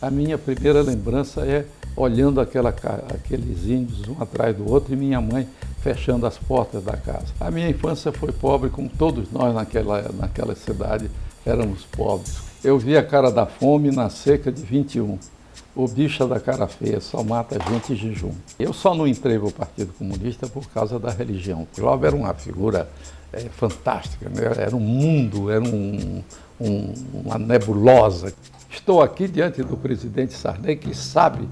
A minha primeira lembrança é olhando aqueles índios um atrás do outro e minha mãe fechando as portas da casa. A minha infância foi pobre, como todos nós naquela cidade éramos pobres. Eu vi a cara da fome na seca de 21. O bicho da cara feia só mata gente em jejum. Eu só não entrei para o Partido Comunista por causa da religião. Clóvis era uma figura fantástica, né? Era um mundo, era uma nebulosa. Estou aqui diante do presidente Sarney, que sabe,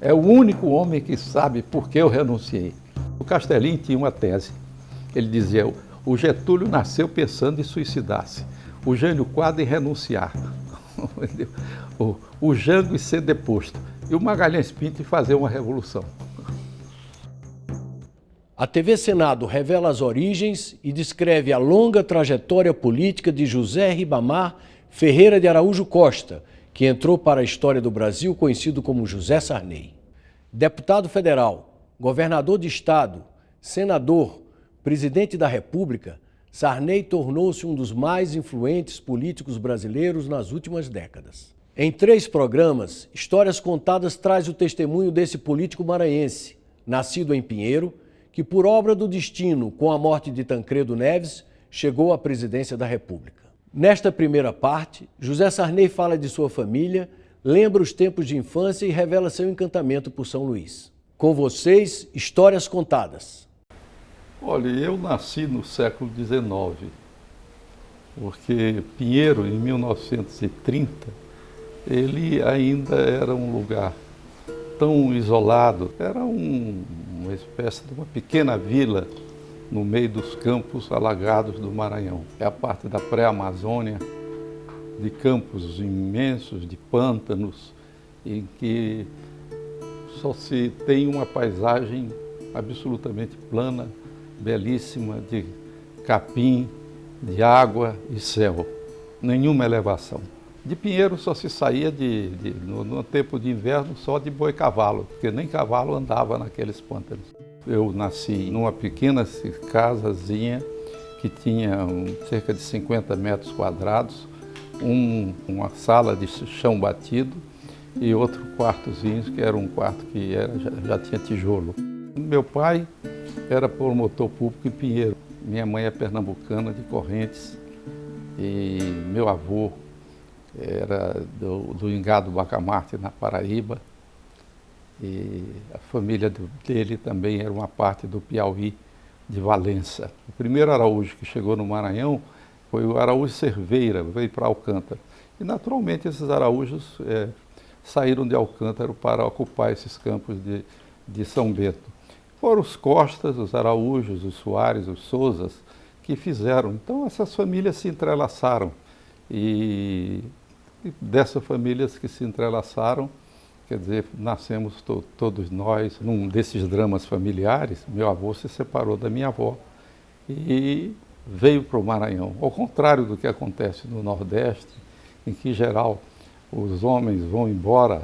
é o único homem que sabe por que eu renunciei. O Castellin tinha uma tese. Ele dizia: o Getúlio nasceu pensando em suicidar-se, o Jânio Quadros em renunciar, o Jango em ser deposto e o Magalhães Pinto em fazer uma revolução. A TV Senado revela as origens e descreve a longa trajetória política de José Ribamar Ferreira de Araújo Costa, que entrou para a história do Brasil conhecido como José Sarney. Deputado federal, governador de estado, senador, presidente da República, Sarney tornou-se um dos mais influentes políticos brasileiros nas últimas décadas. Em 3 programas, Histórias Contadas traz o testemunho desse político maranhense, nascido em Pinheiro, que por obra do destino, com a morte de Tancredo Neves, chegou à presidência da República. Nesta primeira parte, José Sarney fala de sua família, lembra os tempos de infância e revela seu encantamento por São Luís. Com vocês, Histórias Contadas. Olha, eu nasci no século XIX, porque Pinheiro, em 1930, ele ainda era um lugar tão isolado, era uma espécie de uma pequena vila no meio dos campos alagados do Maranhão. É a parte da pré-Amazônia, de campos imensos, de pântanos, em que só se tem uma paisagem absolutamente plana, belíssima, de capim, de água e céu, nenhuma elevação. De Pinheiro só se saía no tempo de inverno só de boi-cavalo, porque nem cavalo andava naqueles pântanos. Eu nasci numa pequena casazinha que tinha cerca de 50 metros quadrados, uma sala de chão batido e outro quartozinho, que era um quarto que já tinha tijolo. Meu pai era promotor público em Pinheiro. Minha mãe é pernambucana, de Correntes, e meu avô era do Engado Bacamarte, na Paraíba. E a família dele também era uma parte do Piauí, de Valença. O primeiro Araújo que chegou no Maranhão foi o Araújo Cerveira, veio para Alcântara. E, naturalmente, esses araújos saíram de Alcântara para ocupar esses campos de São Bento. Foram os Costas, os Araújos, os Soares, os Souzas que fizeram. Então, essas famílias se entrelaçaram. E dessas famílias que se entrelaçaram, quer dizer, nascemos todos nós num desses dramas familiares. Meu avô se separou da minha avó e veio para o Maranhão. Ao contrário do que acontece no Nordeste, em que, em geral, os homens vão embora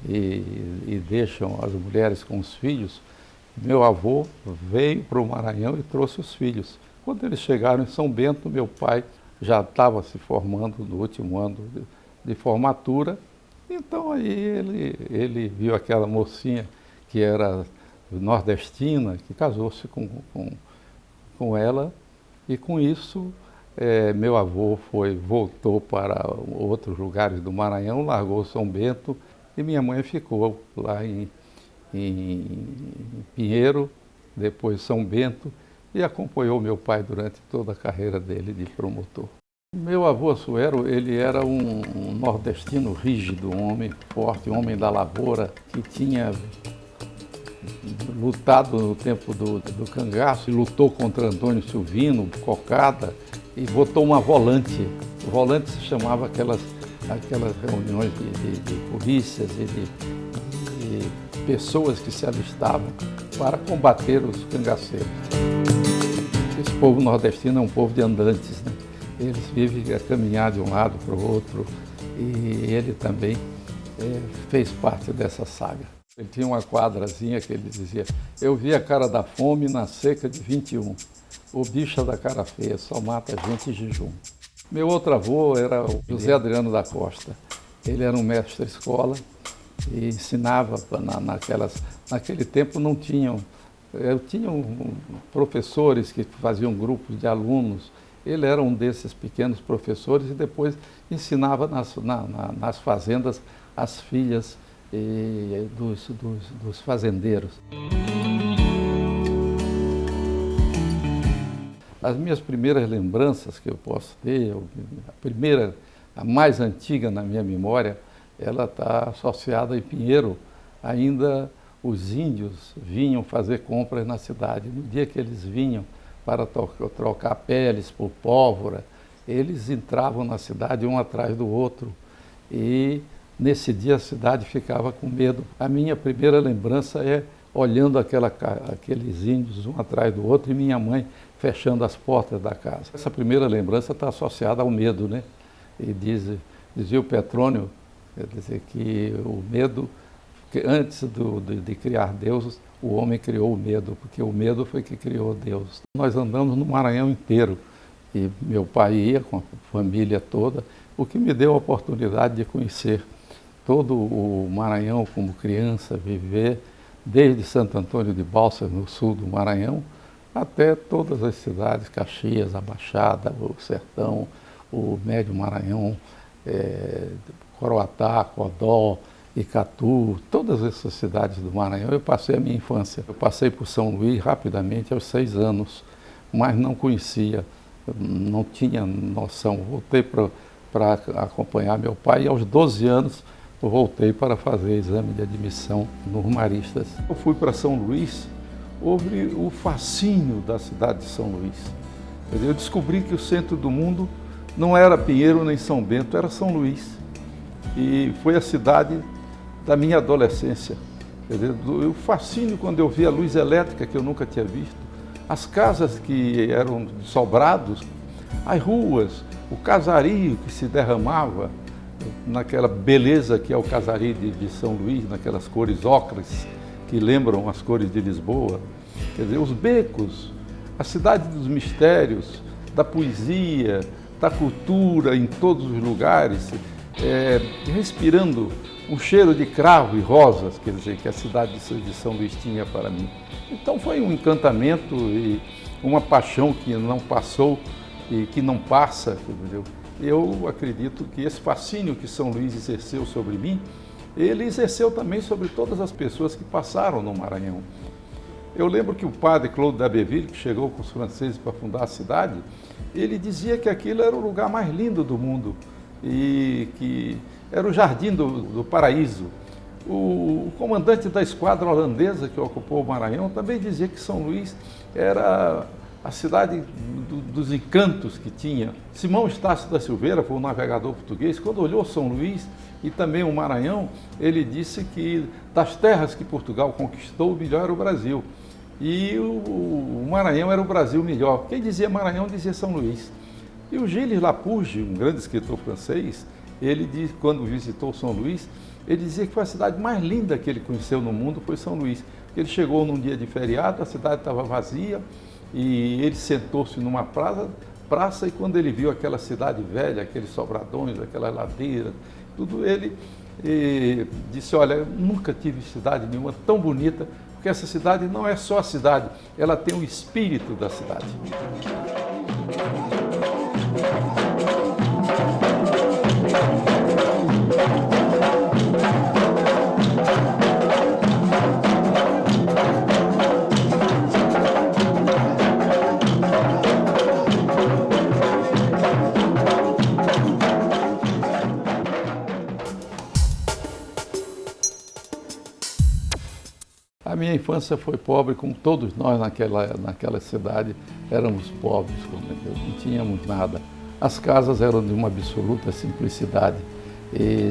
e deixam as mulheres com os filhos, meu avô veio para o Maranhão e trouxe os filhos. Quando eles chegaram em São Bento, meu pai já estava se formando no último ano de formatura. Então aí ele viu aquela mocinha que era nordestina, que casou-se com ela, e com isso meu avô voltou para outros lugares do Maranhão, largou São Bento, e minha mãe ficou lá em Pinheiro, depois São Bento, e acompanhou meu pai durante toda a carreira dele de promotor. Meu avô Assuero, ele era um nordestino rígido, um homem forte, um homem da lavoura, que tinha lutado no tempo do cangaço e lutou contra Antônio Silvino, cocada, e botou uma volante. O volante se chamava aquelas reuniões de polícias e de pessoas que se alistavam para combater os cangaceiros. Esse povo nordestino é um povo de andantes, né? Eles vivem a caminhar de um lado para o outro, e ele também fez parte dessa saga. Ele tinha uma quadrazinha que ele dizia: eu vi a cara da fome na seca de 21, o bicho da cara feia só mata gente em jejum. Meu outro avô era o José Adriano da Costa. Ele era um mestre-escola e ensinava naquele tempo não tinham, tinham professores que faziam grupos de alunos. Ele era um desses pequenos professores e depois ensinava nas fazendas as filhas dos fazendeiros. As minhas primeiras lembranças que eu posso ter, a mais antiga na minha memória, ela está associada em Pinheiro. Ainda os índios vinham fazer compras na cidade. No dia que eles vinham para trocar peles por pólvora, eles entravam na cidade um atrás do outro e nesse dia a cidade ficava com medo. A minha primeira lembrança é olhando aqueles índios um atrás do outro e minha mãe fechando as portas da casa. Essa primeira lembrança está associada ao medo, né? E dizia o Petrônio, quer dizer, que o medo, que antes de criar Deus, o homem criou o medo, porque o medo foi que criou Deus. Nós andamos no Maranhão inteiro e meu pai ia com a família toda, o que me deu a oportunidade de conhecer todo o Maranhão como criança, viver desde Santo Antônio de Balsas, no sul do Maranhão, até todas as cidades, Caxias, a Baixada, o Sertão, o Médio Maranhão, Coroatá, Codó, Icatu, todas essas cidades do Maranhão. Eu passei a minha infância. Eu passei por São Luís rapidamente aos 6 anos, mas não conhecia, não tinha noção. Voltei para acompanhar meu pai e aos 12 anos eu voltei para fazer exame de admissão nos Maristas. Eu fui para São Luís, houve o fascínio da cidade de São Luís. Eu descobri que o centro do mundo não era Pinheiro nem São Bento, era São Luís. E foi a cidade da minha adolescência. O fascínio quando eu vi a luz elétrica, que eu nunca tinha visto, as casas que eram de sobrados, as ruas, o casario que se derramava naquela beleza que é o casario de São Luís, naquelas cores ocres que lembram as cores de Lisboa. Quer dizer, os becos, a cidade dos mistérios, da poesia, da cultura em todos os lugares, respirando um cheiro de cravo e rosas, quer dizer, que a cidade de São Luís tinha para mim. Então foi um encantamento e uma paixão que não passou e que não passa, entendeu? Eu acredito que esse fascínio que São Luís exerceu sobre mim, ele exerceu também sobre todas as pessoas que passaram no Maranhão. Eu lembro que o padre Claude d'Abbeville, que chegou com os franceses para fundar a cidade, ele dizia que aquilo era o lugar mais lindo do mundo e que era o jardim do paraíso. O comandante da esquadra holandesa que ocupou o Maranhão também dizia que São Luís era a cidade dos encantos que tinha. Simão Estácio da Silveira, foi um navegador português, quando olhou São Luís e também o Maranhão, ele disse que das terras que Portugal conquistou, o melhor era o Brasil. E o Maranhão era o Brasil melhor. Quem dizia Maranhão dizia São Luís. E o Gilles Lapouge, um grande escritor francês, ele diz, quando visitou São Luís, ele dizia que foi a cidade mais linda que ele conheceu no mundo, foi São Luís. Ele chegou num dia de feriado, a cidade estava vazia, e ele sentou-se numa praça e quando ele viu aquela cidade velha, aqueles sobradões, aquelas ladeiras, tudo, ele disse, olha, nunca tive cidade nenhuma tão bonita, porque essa cidade não é só a cidade, ela tem o espírito da cidade. A minha infância foi pobre, como todos nós naquela cidade éramos pobres, não tínhamos nada. As casas eram de uma absoluta simplicidade,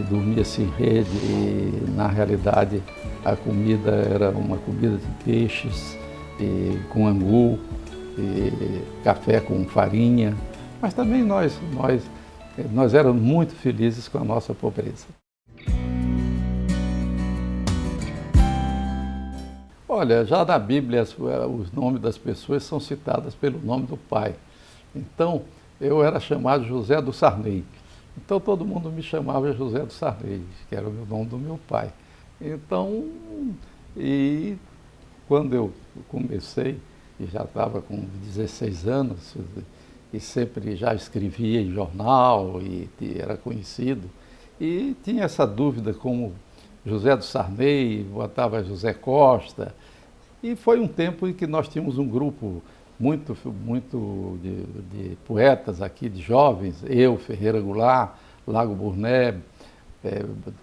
dormia-se em rede e, na realidade, a comida era uma comida de peixes, com angu, café com farinha, mas também nós éramos muito felizes com a nossa pobreza. Olha, já na Bíblia os nomes das pessoas são citados pelo nome do pai. Então, eu era chamado José do Sarney. Então todo mundo me chamava José do Sarney, que era o meu nome do meu pai. Então, e quando eu comecei, e já estava com 16 anos, e sempre já escrevia em jornal, e era conhecido, e tinha essa dúvida como José do Sarney, botava José Costa, e foi um tempo em que nós tínhamos um grupo muito de poetas aqui, de jovens, eu, Ferreira Goulart, Lago Burné,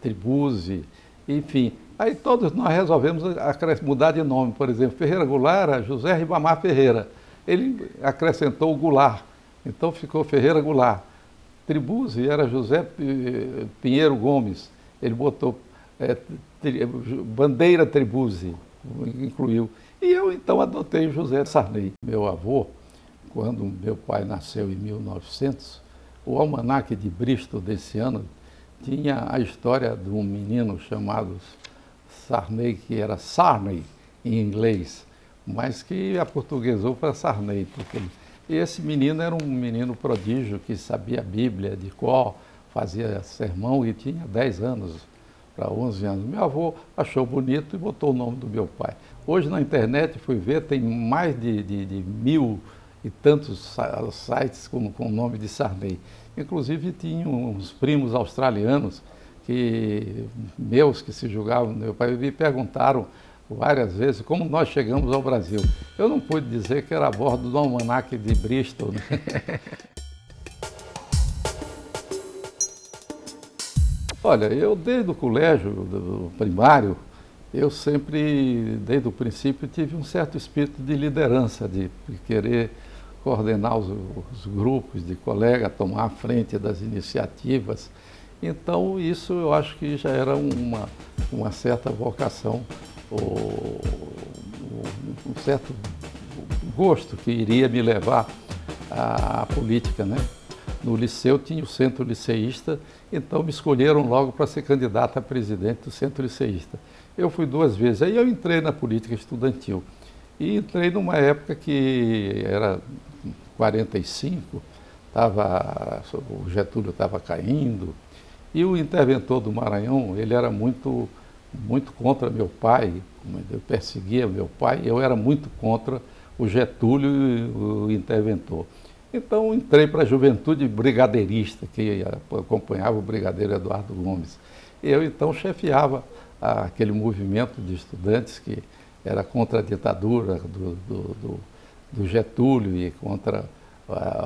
Tribuzzi, enfim. Aí todos nós resolvemos mudar de nome, por exemplo, Ferreira Goulart era José Ribamar Ferreira. Ele acrescentou o Goulart, então ficou Ferreira Goulart. Tribuzzi era José Pinheiro Gomes, ele botou Bandeira Tribuzzi, incluiu. E eu então adotei José Sarney. Meu avô, quando meu pai nasceu em 1900, o almanaque de Bristol desse ano tinha a história de um menino chamado Sarney, que era Sarney em inglês, mas que aportuguesou para Sarney. E esse menino era um menino prodígio que sabia a Bíblia de cor, fazia sermão e tinha 10 anos para 11 anos. Meu avô achou bonito e botou o nome do meu pai. Hoje na internet, fui ver, tem mais de 1000 e tantos sites com o nome de Sarney. Inclusive tinha uns primos australianos meus que se julgavam meu pai, me perguntaram várias vezes como nós chegamos ao Brasil. Eu não pude dizer que era a bordo do almanaque de Bristol, né? Olha, eu desde o colégio do primário, eu sempre, desde o princípio, tive um certo espírito de liderança, de querer coordenar os grupos de colegas, tomar a frente das iniciativas. Então, isso eu acho que já era uma certa vocação, um certo gosto que iria me levar à política, né? No liceu tinha o centro liceísta, então me escolheram logo para ser candidato a presidente do centro liceísta. Eu fui 2 vezes, aí eu entrei na política estudantil. E entrei numa época que era 45, o Getúlio estava caindo, e o interventor do Maranhão, ele era muito contra meu pai, eu perseguia meu pai, eu era muito contra o Getúlio e o interventor. Então entrei para a juventude brigadeirista, que acompanhava o brigadeiro Eduardo Gomes. Eu então chefiava aquele movimento de estudantes que era contra a ditadura do Getúlio e contra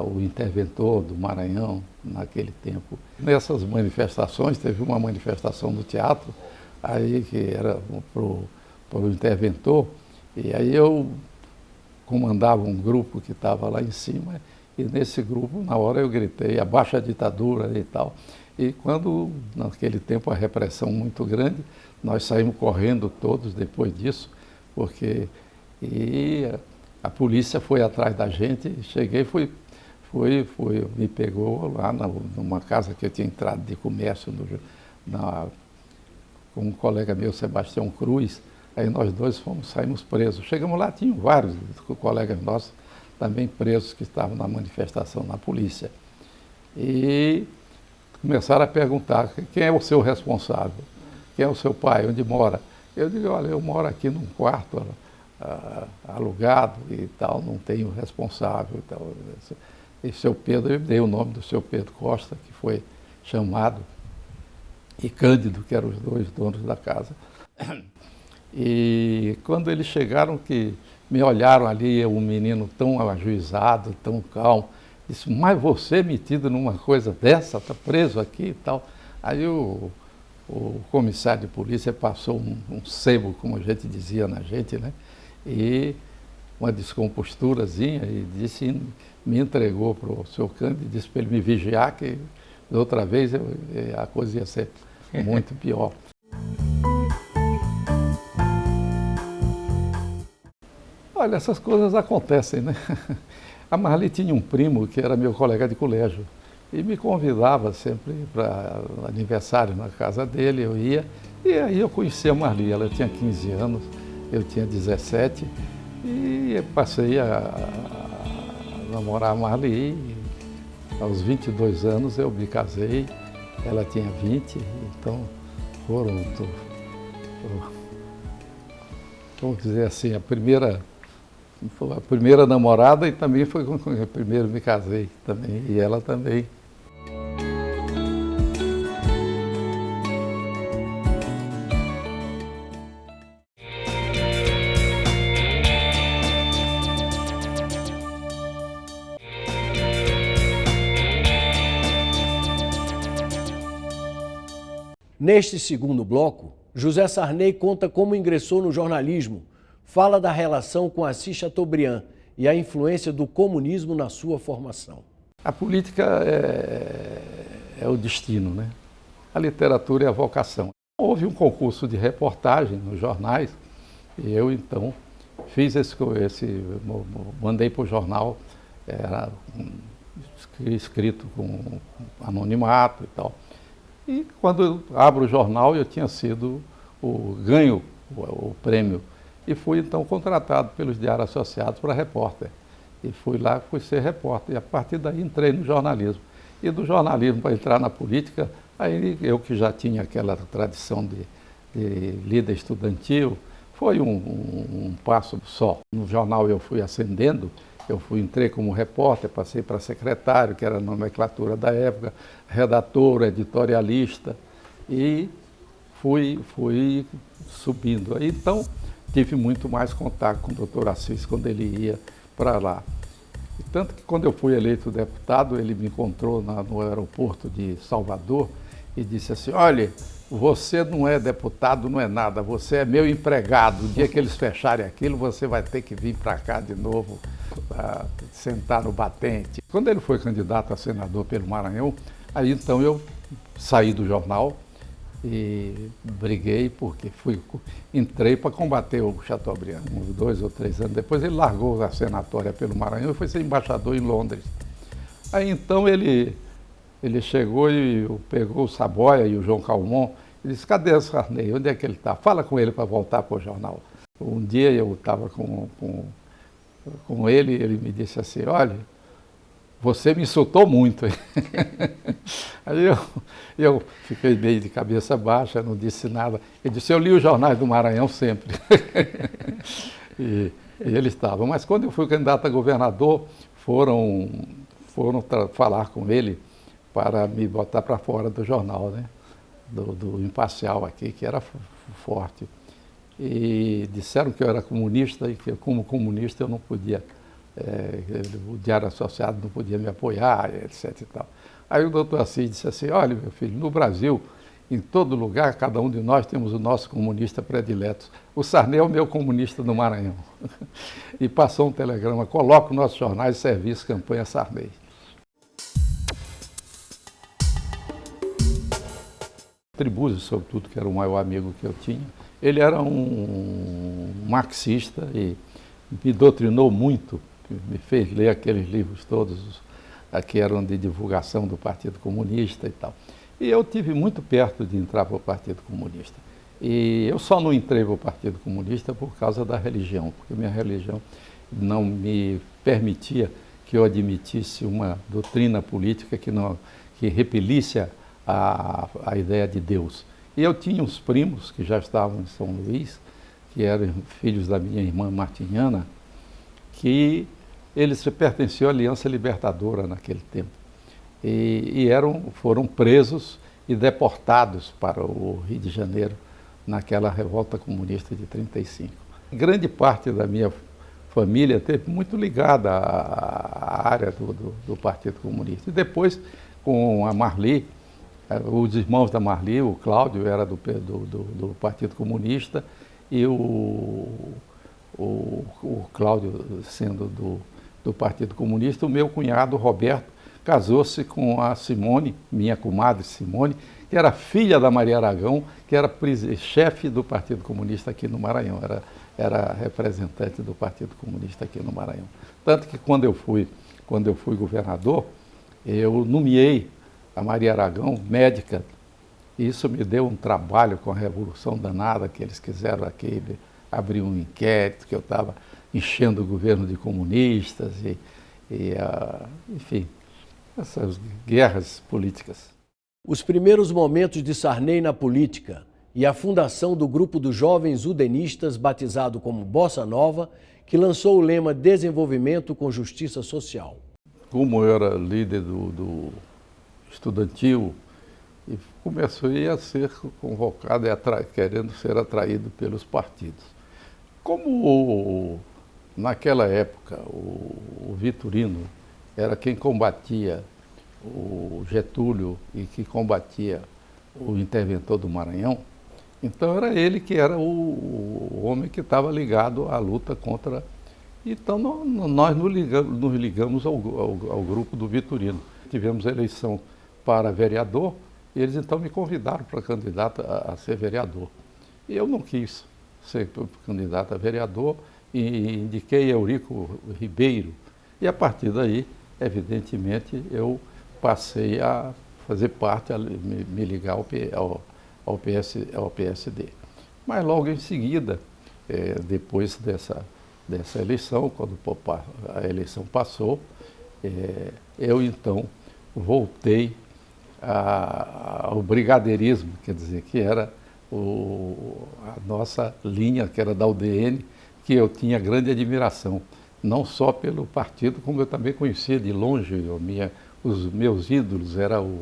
o interventor do Maranhão naquele tempo. Nessas manifestações, teve uma manifestação do teatro, aí que era para o interventor, e aí eu comandava um grupo que estava lá em cima, e nesse grupo, na hora eu gritei, abaixa a ditadura e tal. E quando, naquele tempo, a repressão muito grande, nós saímos correndo todos depois disso, porque a polícia foi atrás da gente, cheguei, me pegou lá numa casa que eu tinha entrado de comércio com um colega meu, Sebastião Cruz, aí nós dois saímos presos. Chegamos lá, tinham vários colegas nossos também presos que estavam na manifestação na polícia. E começaram a perguntar quem é o seu responsável, quem é o seu pai, onde mora. Eu digo, olha, eu moro aqui num quarto alugado e tal, não tenho responsável e tal. E seu Pedro, eu dei o nome do seu Pedro Costa, que foi chamado, e Cândido, que eram os 2 donos da casa. E quando eles chegaram, que me olharam ali, um menino tão ajuizado, tão calmo, disse, mas você metido numa coisa dessa, está preso aqui e tal. Aí o comissário de polícia passou um sebo, como a gente dizia na gente, né? E uma descomposturazinha, e me entregou para o seu Cândido e disse para ele me vigiar, que da outra vez a coisa ia ser muito pior. Olha, essas coisas acontecem, né? A Marli tinha um primo que era meu colega de colégio e me convidava sempre para aniversário na casa dele, eu ia, e aí eu conheci a Marli, ela tinha 15 anos, eu tinha 17, e passei a namorar a Marli, Aos 22 anos eu me casei, ela tinha 20, então foram, vamos dizer assim, a primeira namorada e também foi com quem eu primeiro me casei também, e ela também. Neste segundo bloco, José Sarney conta como ingressou no jornalismo, fala da relação com Assis Chateaubriand e a influência do comunismo na sua formação. A política é o destino, né? A literatura é a vocação. Houve um concurso de reportagem nos jornais e eu, então, fiz mandei para o jornal, era escrito com anonimato e tal. E quando eu abro o jornal, eu tinha sido ganho o prêmio. E fui então contratado pelos Diários Associados para repórter. E fui lá, fui ser repórter. E a partir daí entrei no jornalismo. E do jornalismo para entrar na política, aí eu que já tinha aquela tradição de líder estudantil, foi um passo só. No jornal eu fui ascendendo. Entrei como repórter, passei para secretário, que era a nomenclatura da época, redator, editorialista, e fui subindo. Aí, então, tive muito mais contato com o doutor Assis quando ele ia para lá. E tanto que quando eu fui eleito deputado, ele me encontrou no aeroporto de Salvador e disse assim: olha, você não é deputado, não é nada, você é meu empregado. O dia que eles fecharem aquilo, você vai ter que vir para cá de novo, sentar no batente. Quando ele foi candidato a senador pelo Maranhão, aí então eu saí do jornal e briguei, porque entrei para combater o Chateaubriand, uns 2 ou 3 anos depois. Ele largou a senatória pelo Maranhão e foi ser embaixador em Londres. Aí então ele chegou e pegou o Saboia e o João Calmon e disse: cadê o Sarney? Onde é que ele está? Fala com ele para voltar para o jornal. Um dia eu estava com ele e ele me disse assim: olha, você me insultou muito. Aí eu fiquei meio de cabeça baixa, não disse nada. Ele disse: eu li os jornais do Maranhão sempre. e ele estava. Mas quando eu fui candidato a governador, foram falar com ele para me botar para fora do jornal, né? Do Imparcial aqui, que era forte. E disseram que eu era comunista e que como comunista eu não podia, o Diário Associado não podia me apoiar, etc. e tal. Aí o doutor Assis disse assim: olha, meu filho, no Brasil, em todo lugar, cada um de nós temos o nosso comunista predileto. O Sarney é o meu comunista do Maranhão. E passou um telegrama: coloca o nosso jornal em serviço, campanha Sarney. Tribuzio, sobretudo, que era o maior amigo que eu tinha, ele era um marxista e me doutrinou muito, me fez ler aqueles livros todos, que eram de divulgação do Partido Comunista e tal. E eu tive muito perto de entrar para o Partido Comunista. E eu só não entrei para o Partido Comunista por causa da religião, porque minha religião não me permitia que eu admitisse uma doutrina política que repelisse a ideia de Deus. E eu tinha uns primos que já estavam em São Luís, que eram filhos da minha irmã Martiniana, que eles pertenciam à Aliança Libertadora naquele tempo. E foram presos e deportados para o Rio de Janeiro naquela revolta comunista de 1935. Grande parte da minha família esteve muito ligada à área do Partido Comunista. E depois, com a Marli, os irmãos da Marli, o Cláudio era do Partido Comunista e o Cláudio sendo do Partido Comunista, o meu cunhado Roberto casou-se com a Simone, minha comadre Simone, que era filha da Maria Aragão, que era chefe do Partido Comunista aqui no Maranhão, era representante do Partido Comunista aqui no Maranhão. Tanto que quando eu fui governador, eu nomeei a Maria Aragão médica, e isso me deu um trabalho com a revolução danada, que eles quiseram aqui abrir um inquérito, que eu estava enchendo o governo de comunistas, enfim. essas guerras políticas. Os primeiros momentos de Sarney na política e a fundação do grupo dos jovens udenistas, batizado como Bossa Nova, que lançou o lema Desenvolvimento com Justiça Social. Como eu era líder do estudantil, e comecei a ser convocado e querendo ser atraído pelos partidos. Como naquela época o Vitorino era quem combatia o Getúlio e que combatia o interventor do Maranhão, então era ele que era o homem que estava ligado à luta contra. Então nós nos ligamos ao grupo do Vitorino. Tivemos eleição para vereador e eles então me convidaram para candidato a ser vereador. E eu não quis ser candidato a vereador e indiquei Eurico Ribeiro. E a partir daí, evidentemente, eu passei a fazer parte, a me ligar ao PSD. Mas logo em seguida, depois dessa eleição, quando a eleição passou, eu então voltei ao brigadeirismo, quer dizer, que era a nossa linha, que era da UDN, que eu tinha grande admiração, não só pelo partido, como eu também conhecia de longe. Os meus ídolos eram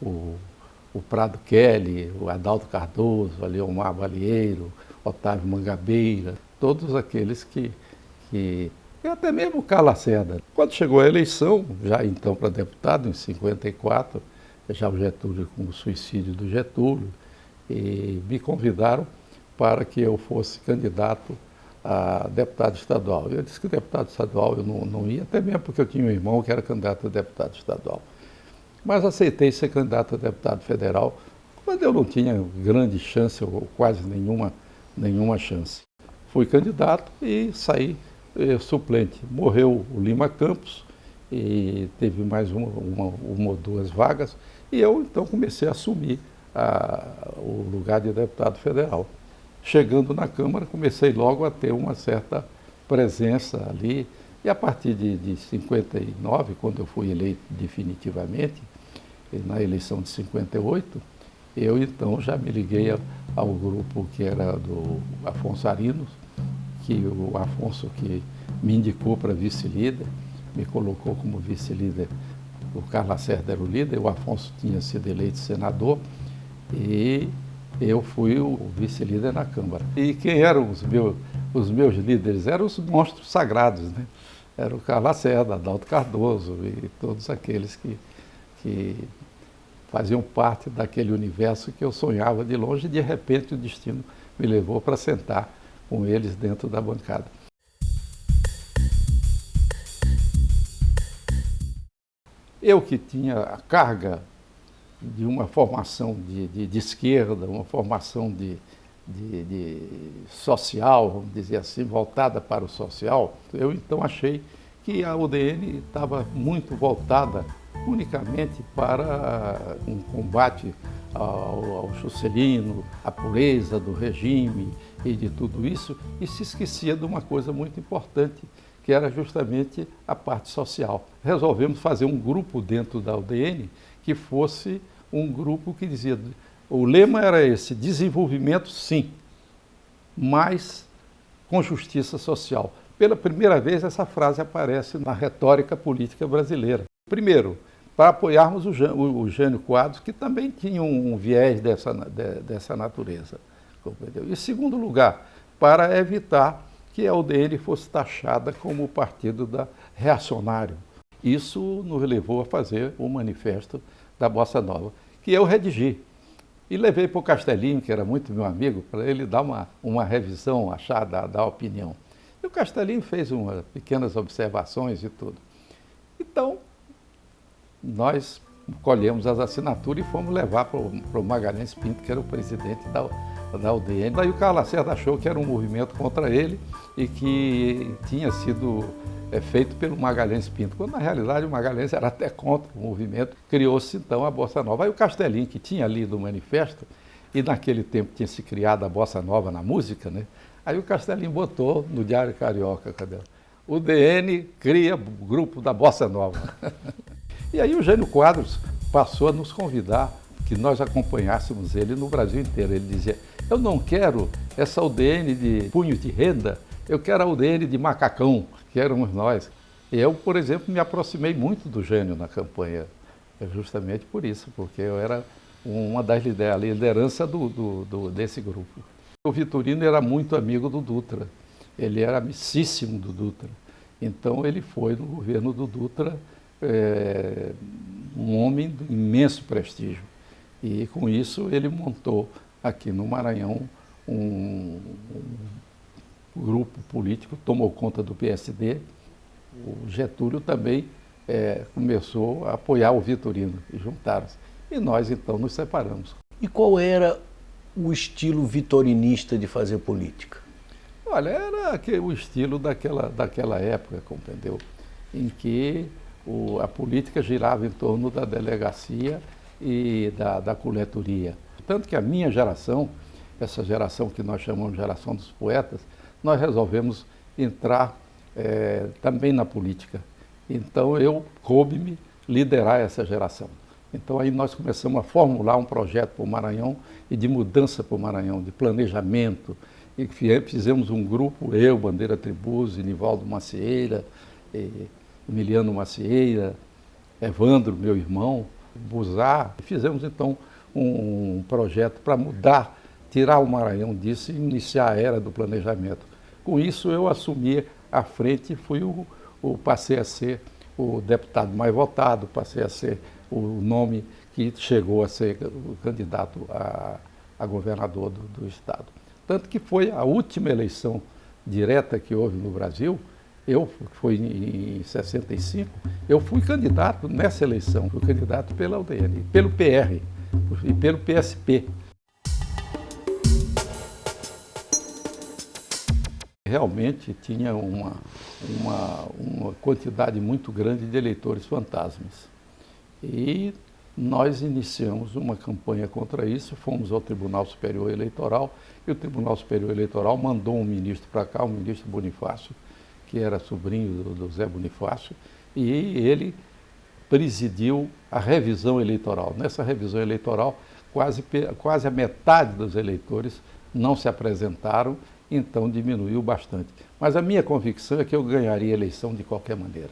o Prado Kelly, o Adalto Cardoso, o Leomar Balieiro, Otávio Mangabeira, todos aqueles e até mesmo o Carlos Lacerda. Quando chegou a eleição, já então para deputado, em 54, já o Getúlio, com o suicídio do Getúlio, e me convidaram para que eu fosse candidato a deputado estadual. Eu disse que deputado estadual eu não ia, até mesmo porque eu tinha um irmão que era candidato a deputado estadual. Mas aceitei ser candidato a deputado federal, quando eu não tinha grande chance, ou quase nenhuma chance. Fui candidato e saí suplente. Morreu o Lima Campos e teve mais uma ou duas vagas, e eu então comecei a assumir o lugar de deputado federal. Chegando na Câmara, comecei logo a ter uma certa presença ali, e a partir de 59, quando eu fui eleito definitivamente, na eleição de 58, eu então já me liguei ao grupo que era do Afonso Arinos, que o Afonso que me indicou para vice-líder, me colocou como vice-líder, o Carlos Lacerda era o líder, o Afonso tinha sido eleito senador, e eu fui o vice-líder na Câmara. E quem eram os meus líderes? Eram os monstros sagrados, né? Era o Carlos Lacerda, Adalto Cardoso e todos aqueles que faziam parte daquele universo que eu sonhava de longe, e de repente o destino me levou para sentar com eles dentro da bancada. Eu que tinha a carga de uma formação de esquerda, uma formação de social, vamos dizer assim, voltada para o social, eu então achei que a UDN estava muito voltada unicamente para um combate ao Juscelino, à pureza do regime e de tudo isso, e se esquecia de uma coisa muito importante, que era justamente a parte social. Resolvemos fazer um grupo dentro da UDN que fosse um grupo que dizia, o lema era esse, desenvolvimento sim, mas com justiça social. Pela primeira vez essa frase aparece na retórica política brasileira. Primeiro, para apoiarmos o Jânio Quadros, que também tinha um viés dessa natureza. Compreendeu? E, em segundo lugar, para evitar que a UDN fosse taxada como o partido reacionário. Isso nos levou a fazer o manifesto da Bossa Nova, que eu redigi. E levei para o Castelinho, que era muito meu amigo, para ele dar uma revisão, dar opinião. E o Castelinho fez umas pequenas observações e tudo. Então, nós colhemos as assinaturas e fomos levar para o Magalhães Pinto, que era o presidente da UDN. Daí o Carlos Lacerda achou que era um movimento contra ele e que tinha sido feito pelo Magalhães Pinto, quando na realidade o Magalhães era até contra o movimento. Criou-se então a Bossa Nova. Aí o Castelinho, que tinha lido o manifesto, e naquele tempo tinha se criado a Bossa Nova na música, né? Aí o Castelinho botou no Diário Carioca, cadê? O DN cria o grupo da Bossa Nova. E aí o Jânio Quadros passou a nos convidar que nós acompanhássemos ele no Brasil inteiro. Ele dizia, eu não quero essa UDN de punho de renda, eu quero a UDN de macacão, que éramos nós. Eu, por exemplo, me aproximei muito do Jânio na campanha, justamente por isso, porque eu era uma das lideranças desse grupo. O Vitorino era muito amigo do Dutra, ele era amicíssimo do Dutra. Então ele foi no governo do Dutra um homem de imenso prestígio. E com isso ele montou aqui no Maranhão um grupo político, tomou conta do PSD. O Getúlio também começou a apoiar o Vitorino e juntaram-se. E nós então nos separamos. E qual era o estilo vitorinista de fazer política? Olha, era o estilo daquela época, compreendeu? Em que a política girava em torno da delegacia e da coletoria. Tanto que a minha geração, essa geração que nós chamamos de geração dos poetas, nós resolvemos entrar também na política. Então coube-me liderar essa geração. Então aí nós começamos a formular um projeto para o Maranhão e de mudança para o Maranhão, de planejamento. E fizemos um grupo, eu, Bandeira Tribuzzi, Nivaldo Macieira, Emiliano Macieira, Evandro, meu irmão, Buzar. Fizemos então um projeto para mudar, tirar o Maranhão disso e iniciar a era do planejamento. Com isso eu assumi a frente e passei a ser o deputado mais votado, passei a ser o nome que chegou a ser o candidato a governador do estado. Tanto que foi a última eleição direta que houve no Brasil, foi em 65, eu fui candidato nessa eleição, fui candidato pela UDN, pelo PR e pelo PSP. Realmente tinha uma quantidade muito grande de eleitores fantasmas. E nós iniciamos uma campanha contra isso, fomos ao Tribunal Superior Eleitoral, e o Tribunal Superior Eleitoral mandou um ministro para cá, o ministro Bonifácio, que era sobrinho do Zé Bonifácio, e ele presidiu a revisão eleitoral. Nessa revisão eleitoral, quase a metade dos eleitores não se apresentaram, então diminuiu bastante. Mas a minha convicção é que eu ganharia a eleição de qualquer maneira.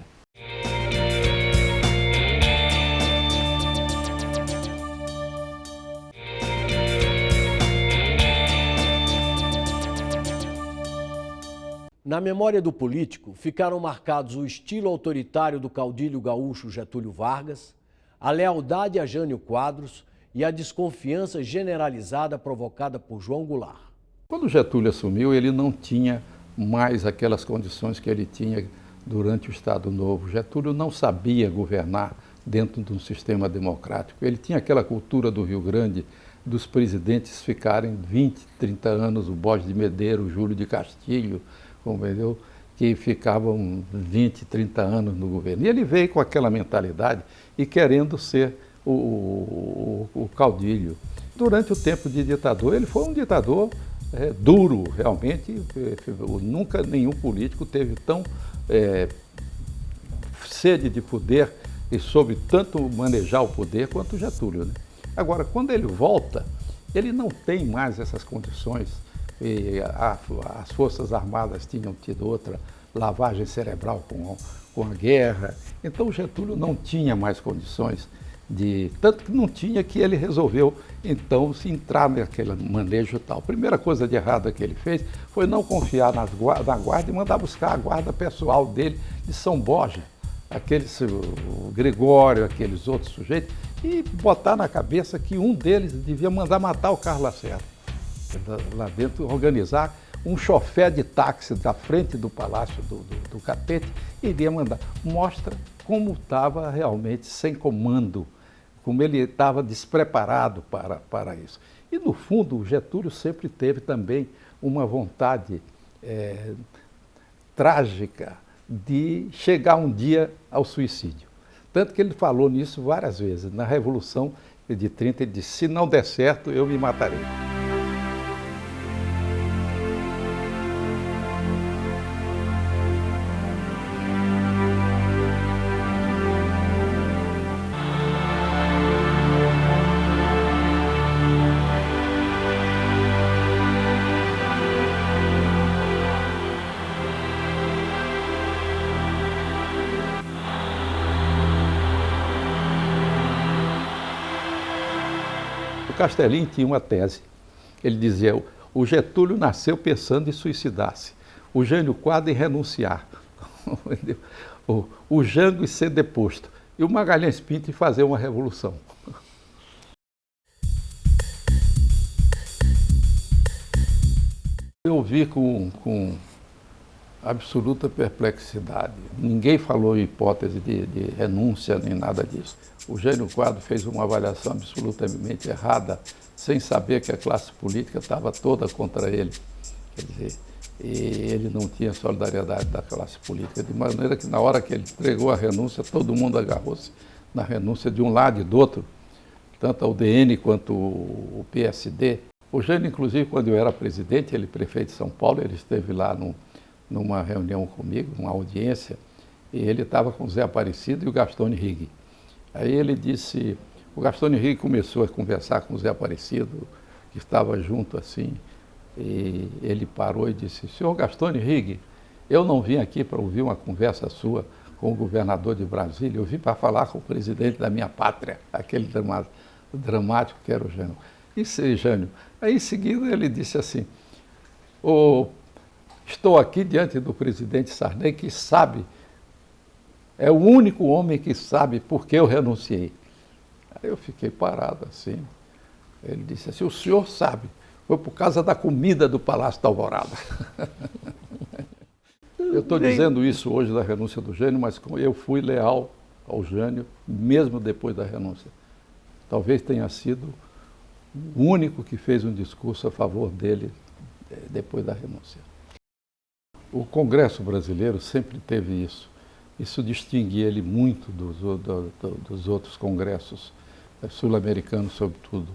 Na memória do político, ficaram marcados o estilo autoritário do caudilho gaúcho Getúlio Vargas, a lealdade a Jânio Quadros e a desconfiança generalizada provocada por João Goulart. Quando Getúlio assumiu, ele não tinha mais aquelas condições que ele tinha durante o Estado Novo. Getúlio não sabia governar dentro de um sistema democrático. Ele tinha aquela cultura do Rio Grande, dos presidentes ficarem 20, 30 anos, o Borges de Medeiros, o Júlio de Castilho, compreendeu? Que ficavam 20, 30 anos no governo. E ele veio com aquela mentalidade e querendo ser o caudilho. Durante o tempo de ditador, ele foi um ditador duro, realmente. Nunca nenhum político teve tão sede de poder e soube tanto manejar o poder quanto o Getúlio, né? Agora, quando ele volta, ele não tem mais essas condições. As Forças Armadas tinham tido outra lavagem cerebral com a guerra. Então, o Getúlio não tinha mais condições tanto que não tinha, que ele resolveu, então, se entrar naquele manejo e tal. A primeira coisa de errada que ele fez foi não confiar na guarda e mandar buscar a guarda pessoal dele de São Borja, o Gregório, aqueles outros sujeitos, e botar na cabeça que um deles devia mandar matar o Carlos Lacerda. Lá dentro, organizar um chofé de táxi da frente do Palácio do Catete, iria mandar. Mostra como estava realmente sem comando, como ele estava despreparado para isso. E, no fundo, o Getúlio sempre teve também uma vontade trágica de chegar um dia ao suicídio. Tanto que ele falou nisso várias vezes. Na Revolução de 30, ele disse, se não der certo, eu me matarei. Castellin tinha uma tese. Ele dizia: o Getúlio nasceu pensando em suicidar-se, o Jânio Quadros em renunciar, o Jango em ser deposto e o Magalhães Pinto em fazer uma revolução. Eu vi com absoluta perplexidade. Ninguém falou em hipótese de renúncia nem nada disso. O Jânio Quadros fez uma avaliação absolutamente errada, sem saber que a classe política estava toda contra ele. Quer dizer, e ele não tinha solidariedade da classe política, de maneira que na hora que ele entregou a renúncia, todo mundo agarrou-se na renúncia de um lado e do outro, tanto a UDN quanto o PSD. O Jânio, inclusive, quando eu era presidente, ele prefeito de São Paulo, ele esteve lá numa reunião comigo, uma audiência, e ele estava com o Zé Aparecido e o Gastone Rigg. Aí ele disse, o Gastone Rigg começou a conversar com o Zé Aparecido, que estava junto assim, e ele parou e disse: senhor Gastone Rigg, eu não vim aqui para ouvir uma conversa sua com o governador de Brasília, eu vim para falar com o presidente da minha pátria, aquele dramático que era o Jânio. E sei, Jânio. Aí em seguida ele disse assim: estou aqui diante do presidente Sarney, que sabe, é o único homem que sabe por que eu renunciei. Aí eu fiquei parado assim. Ele disse assim: o senhor sabe, foi por causa da comida do Palácio da Alvorada. Eu estou dizendo isso hoje da renúncia do Jânio, mas eu fui leal ao Jânio, mesmo depois da renúncia. Talvez tenha sido o único que fez um discurso a favor dele depois da renúncia. O Congresso brasileiro sempre teve isso. Isso distingue ele muito dos outros congressos sul-americanos, sobretudo.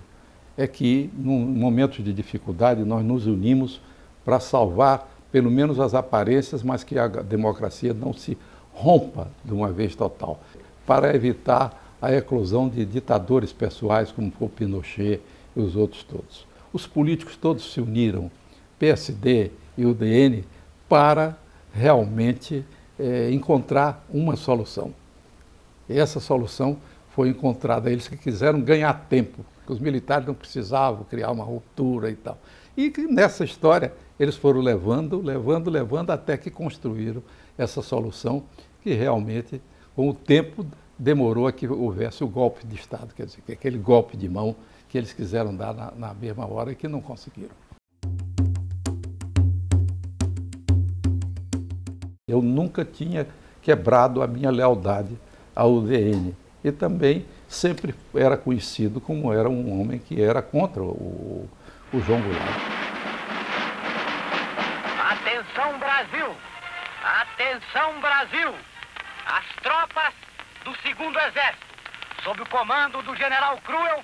É que, num momento de dificuldade, nós nos unimos para salvar, pelo menos, as aparências, mas que a democracia não se rompa de uma vez total, para evitar a eclosão de ditadores pessoais, como foi o Pinochet e os outros todos. Os políticos todos se uniram, PSD e UDN, para realmente encontrar uma solução. E essa solução foi encontrada. Eles que quiseram ganhar tempo, porque os militares não precisavam criar uma ruptura e tal. E nessa história eles foram levando até que construíram essa solução, que realmente, com o tempo, demorou a que houvesse o golpe de Estado, quer dizer, que aquele golpe de mão que eles quiseram dar na mesma hora e que não conseguiram. Eu nunca tinha quebrado a minha lealdade ao UDN e também sempre era conhecido como era um homem que era contra o João Goulart. Atenção, Brasil! Atenção, Brasil! As tropas do 2º Exército, sob o comando do general Cruel,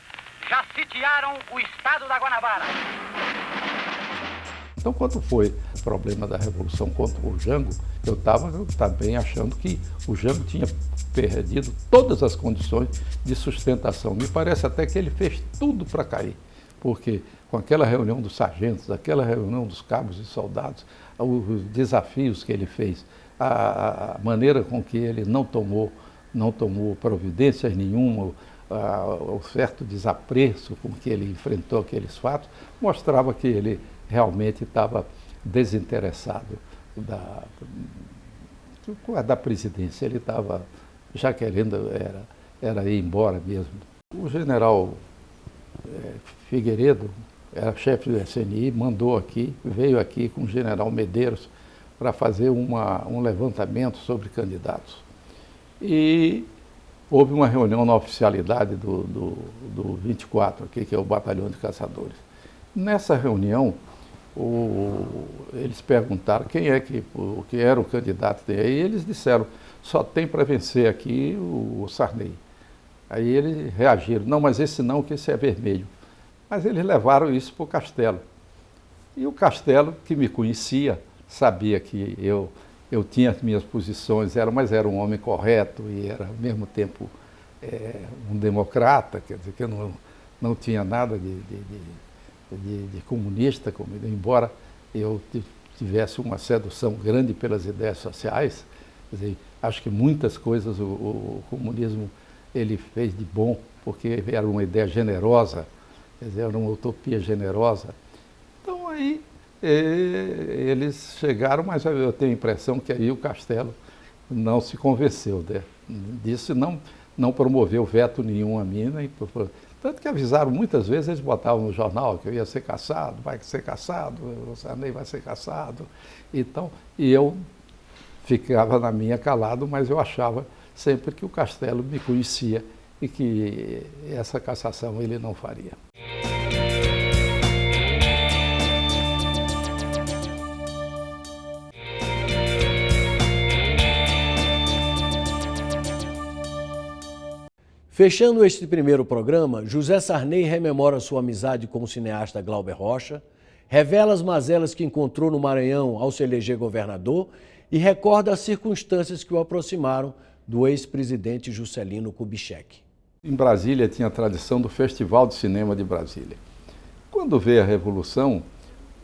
já sitiaram o estado da Guanabara. Então, quando foi o problema da Revolução contra o Jango, eu estava também achando que o Jango tinha perdido todas as condições de sustentação. Me parece até que ele fez tudo para cair, porque com aquela reunião dos sargentos, aquela reunião dos cabos e soldados, os desafios que ele fez, a maneira com que ele não tomou providências nenhuma, o certo desapreço com que ele enfrentou aqueles fatos, mostrava que ele realmente estava desinteressado da presidência. Ele estava já querendo era ir embora mesmo. O general Figueiredo, era chefe do SNI, veio aqui com o general Medeiros para fazer um levantamento sobre candidatos. E houve uma reunião na oficialidade do 24, aqui, que é o Batalhão de Caçadores. Nessa reunião, eles perguntaram quem é que era o candidato dele. Aí eles disseram: só tem para vencer aqui o Sarney. Aí eles reagiram: não, mas esse não, que esse é vermelho. Mas eles levaram isso para o Castelo. E o Castelo, que me conhecia, sabia que eu tinha as minhas posições, mas era um homem correto e era, ao mesmo tempo, um democrata, quer dizer, que eu não tinha nada de comunista comigo, embora eu tivesse uma sedução grande pelas ideias sociais. Quer dizer, acho que muitas coisas o comunismo ele fez de bom, porque era uma ideia generosa quer dizer, era uma utopia generosa. Então aí eles chegaram, mas eu tenho a impressão que aí o Castelo não se convenceu disso, não promoveu veto nenhum a mim, tanto que avisaram muitas vezes, eles botavam no jornal que eu ia ser cassado, vai ser cassado, o Sarney vai ser cassado, então, e eu ficava na minha calado, mas eu achava sempre que o Castelo me conhecia e que essa cassação ele não faria. Fechando este primeiro programa, José Sarney rememora sua amizade com o cineasta Glauber Rocha, revela as mazelas que encontrou no Maranhão ao se eleger governador e recorda as circunstâncias que o aproximaram do ex-presidente Juscelino Kubitschek. Em Brasília tinha a tradição do Festival de Cinema de Brasília. Quando veio a Revolução,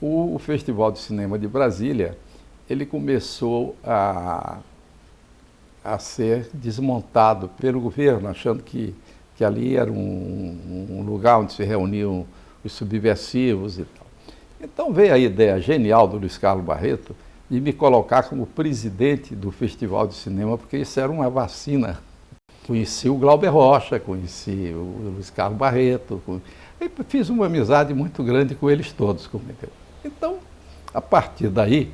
o Festival de Cinema de Brasília, ele começou a ser desmontado pelo governo, achando que ali era um lugar onde se reuniam os subversivos e tal. Então veio a ideia genial do Luiz Carlos Barreto de me colocar como presidente do Festival de Cinema, porque isso era uma vacina. Conheci o Glauber Rocha, conheci o Luiz Carlos Barreto, e fiz uma amizade muito grande com eles todos. Então, a partir daí,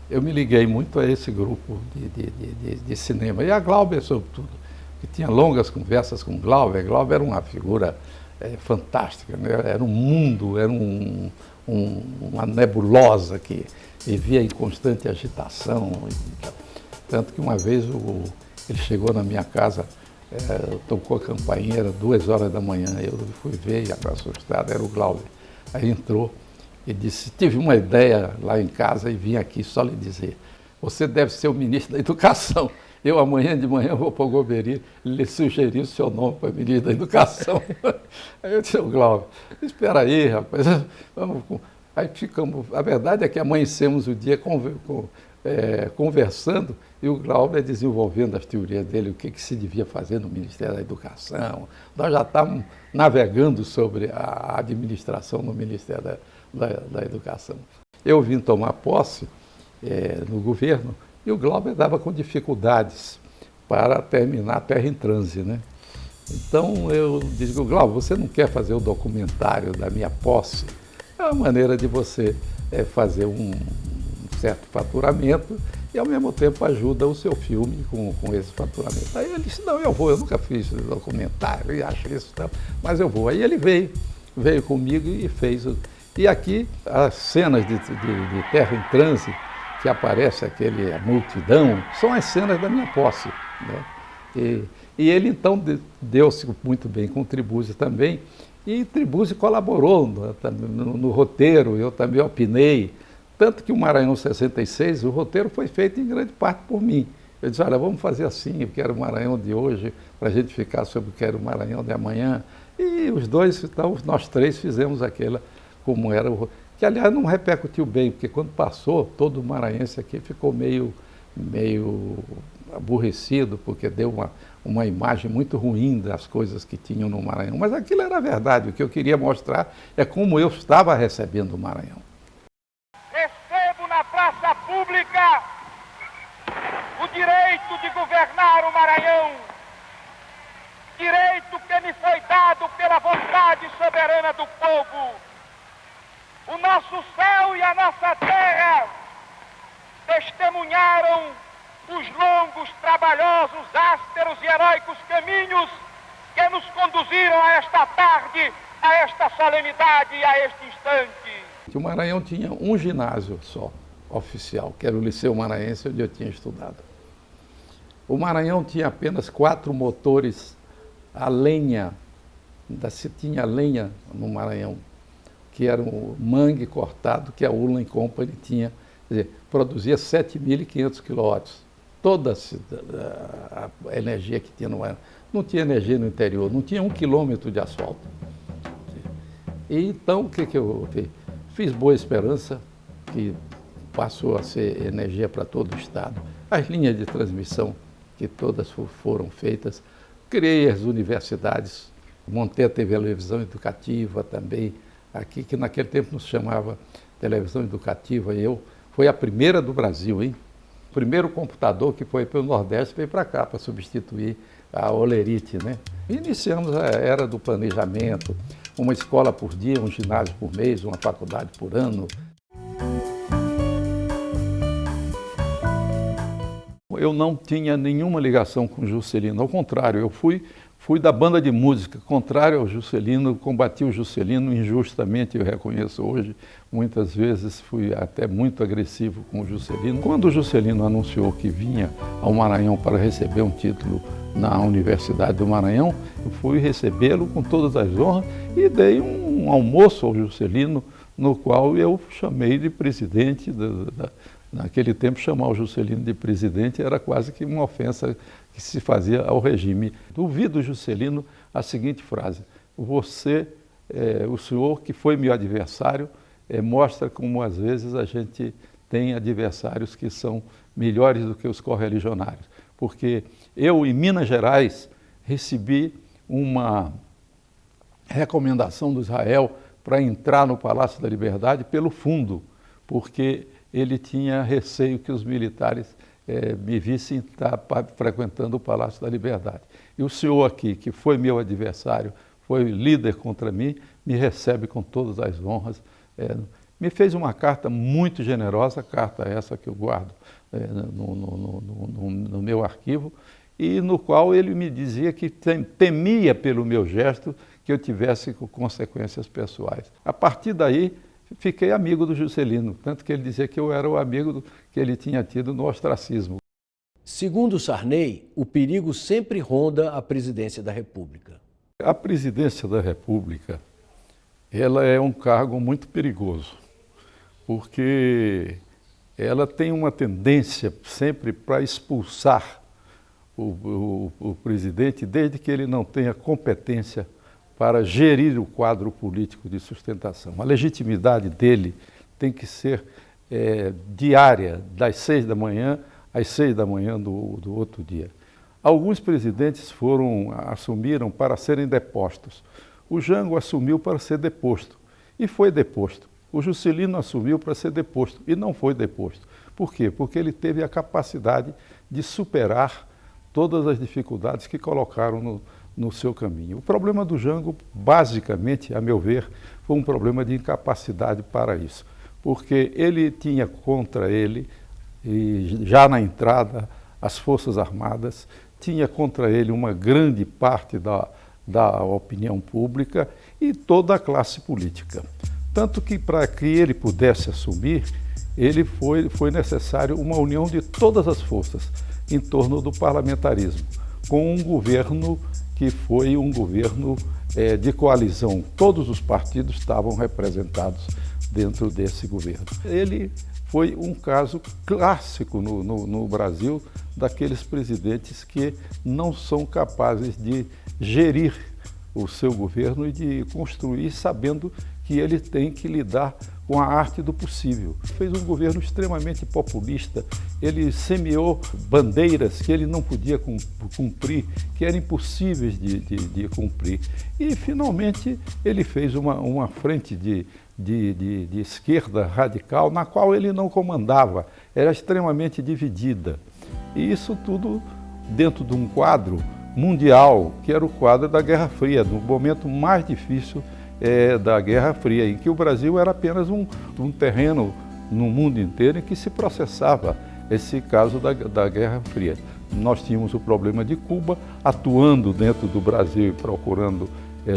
eu me liguei muito a esse grupo de cinema. E a Glauber, sobretudo, que tinha longas conversas com o Glauber. Glauber era uma figura fantástica, né? Era um mundo, era uma nebulosa que vivia em constante agitação. Tanto que uma vez ele chegou na minha casa, tocou a campainha, era 2 horas da manhã, eu fui ver, e assustado, era o Glauber. Aí entrou e disse, tive uma ideia lá em casa e vim aqui só lhe dizer, você deve ser o ministro da Educação. Eu amanhã de manhã vou para o Goberi lhe sugerir o seu nome para ministro da Educação. Aí eu disse, Glauber, espera aí, rapaz, aí ficamos, a verdade é que amanhecemos o dia conversando e o Glauber desenvolvendo as teorias dele, o que se devia fazer no Ministério da Educação. Nós já estávamos navegando sobre a administração no Ministério da Educação. Eu vim tomar posse no governo e o Glauber estava com dificuldades para terminar a Terra em Transe, né? Então eu digo, Glauber, você não quer fazer o documentário da minha posse? É uma maneira de você fazer um certo faturamento e ao mesmo tempo ajuda o seu filme com esse faturamento. Aí ele disse, não, eu vou, eu nunca fiz documentário e acho isso, mas eu vou. Aí ele veio comigo e fez. E aqui as cenas de Terra em Transe, que aparece a multidão, são as cenas da minha posse, né? E ele então deu-se muito bem com o Tribuzzi também, e Tribuzzi colaborou no roteiro, eu também opinei, tanto que o Maranhão 66, o roteiro foi feito em grande parte por mim. Eu disse, olha, vamos fazer assim, eu quero o Maranhão de hoje, para a gente ficar sobre o que era o Maranhão de amanhã. E os dois, então, nós três fizemos aquela, como era o... Que, aliás, não repercutiu bem, porque quando passou, todo o maranhense aqui ficou meio aborrecido, porque deu uma imagem muito ruim das coisas que tinham no Maranhão. Mas aquilo era verdade, o que eu queria mostrar é como eu estava recebendo o Maranhão. Recebo na praça pública o direito de governar o Maranhão, direito que me foi dado pela vontade soberana do povo. O nosso céu e a nossa terra testemunharam os longos, trabalhosos, ásperos e heróicos caminhos que nos conduziram a esta tarde, a esta solenidade e a este instante. O Maranhão tinha um ginásio só, oficial, que era o Liceu Maranhense, onde eu tinha estudado. O Maranhão tinha apenas 4 motores a lenha, ainda se tinha lenha no Maranhão, que era um mangue cortado que a Ullman Company tinha, quer dizer, produzia 7.500 quilowatts. Toda a energia que tinha no Maranhão. Não tinha energia no interior, não tinha 1 quilômetro de asfalto. E então, o que eu fiz? Fiz Boa Esperança, que passou a ser energia para todo o estado. As linhas de transmissão, que todas foram feitas. Criei as universidades Montei a televisão educativa também, aqui, que naquele tempo não se chamava televisão educativa, foi a primeira do Brasil, hein? O primeiro computador que foi para o Nordeste veio para cá, para substituir a Olerite, né? Iniciamos a era do planejamento, uma escola por dia, um ginásio por mês, uma faculdade por ano. Eu não tinha nenhuma ligação com o Juscelino, ao contrário, eu fui da banda de música, contrário ao Juscelino, combati o Juscelino injustamente, eu reconheço hoje, muitas vezes fui até muito agressivo com o Juscelino. Quando o Juscelino anunciou que vinha ao Maranhão para receber um título na Universidade do Maranhão, eu fui recebê-lo com todas as honras e dei um almoço ao Juscelino, no qual eu chamei de presidente. Naquele tempo, chamar o Juscelino de presidente era quase que uma ofensa que se fazia ao regime. Ouvi do Juscelino a seguinte frase: o senhor que foi meu adversário, mostra como às vezes a gente tem adversários que são melhores do que os correligionários. Porque eu, em Minas Gerais, recebi uma recomendação do Israel para entrar no Palácio da Liberdade pelo fundo, porque ele tinha receio que os militares me vissem estar frequentando o Palácio da Liberdade. E o senhor aqui, que foi meu adversário, foi líder contra mim, me recebe com todas as honras. Me fez uma carta muito generosa, carta essa que eu guardo no meu arquivo, e no qual ele me dizia que temia pelo meu gesto que eu tivesse consequências pessoais. A partir daí, fiquei amigo do Juscelino, tanto que ele dizia que eu era o amigo que ele tinha tido no ostracismo. Segundo Sarney, o perigo sempre ronda a presidência da República. A presidência da República, ela é um cargo muito perigoso, porque ela tem uma tendência sempre para expulsar o presidente, desde que ele não tenha competência para gerir o quadro político de sustentação. A legitimidade dele tem que ser diária, das 6 da manhã às 6 da manhã do outro dia. Alguns presidentes assumiram para serem depostos. O Jango assumiu para ser deposto e foi deposto. O Juscelino assumiu para ser deposto e não foi deposto. Por quê? Porque ele teve a capacidade de superar todas as dificuldades que colocaram no seu caminho. O problema do Jango, basicamente, a meu ver, foi um problema de incapacidade para isso, porque ele tinha contra ele, e já na entrada, as Forças Armadas, tinha contra ele uma grande parte da opinião pública e toda a classe política. Tanto que, para que ele pudesse assumir, foi necessário uma união de todas as forças em torno do parlamentarismo, com um governo que foi um governo de coalizão. Todos os partidos estavam representados dentro desse governo. Ele foi um caso clássico no Brasil daqueles presidentes que não são capazes de gerir o seu governo e de construir sabendo que ele tem que lidar com a arte do possível. Fez um governo extremamente populista, ele semeou bandeiras que ele não podia cumprir, que eram impossíveis de cumprir. E, finalmente, ele fez uma frente de esquerda radical, na qual ele não comandava, era extremamente dividida. E isso tudo dentro de um quadro mundial, que era o quadro da Guerra Fria, do momento mais difícil da Guerra Fria, em que o Brasil era apenas um terreno no mundo inteiro em que se processava esse caso da Guerra Fria. Nós tínhamos o problema de Cuba, atuando dentro do Brasil e procurando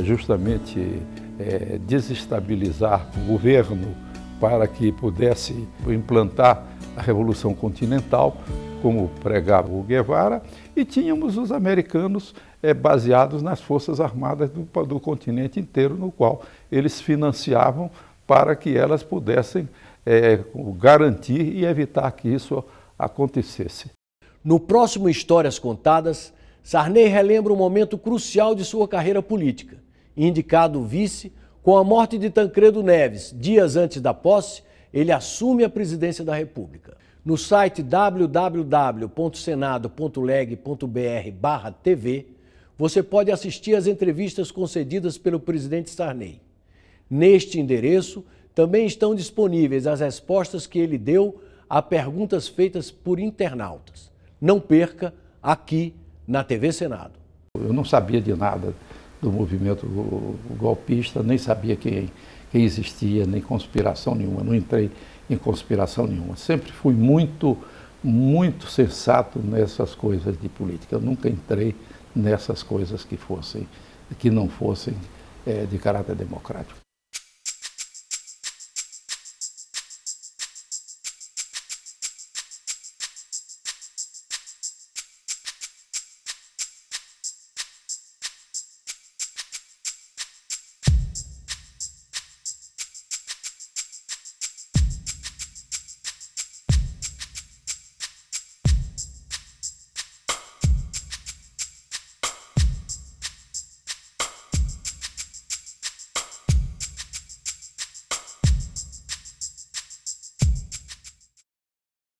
justamente desestabilizar o governo para que pudesse implantar a Revolução Continental, como pregava o Guevara, e tínhamos os americanos baseados nas Forças Armadas do continente inteiro, no qual eles financiavam para que elas pudessem garantir e evitar que isso acontecesse. No próximo Histórias Contadas, Sarney relembra um momento crucial de sua carreira política. Indicado vice, com a morte de Tancredo Neves, dias antes da posse, ele assume a presidência da República. No site www.senado.leg.br/TV, você pode assistir às entrevistas concedidas pelo presidente Sarney. Neste endereço, também estão disponíveis as respostas que ele deu a perguntas feitas por internautas. Não perca, aqui na TV Senado. Eu não sabia de nada do movimento golpista, nem sabia quem existia, nem conspiração nenhuma, não entrei em conspiração nenhuma. Sempre fui muito sensato nessas coisas de política. Eu nunca entrei nessas coisas que não fossem de caráter democrático.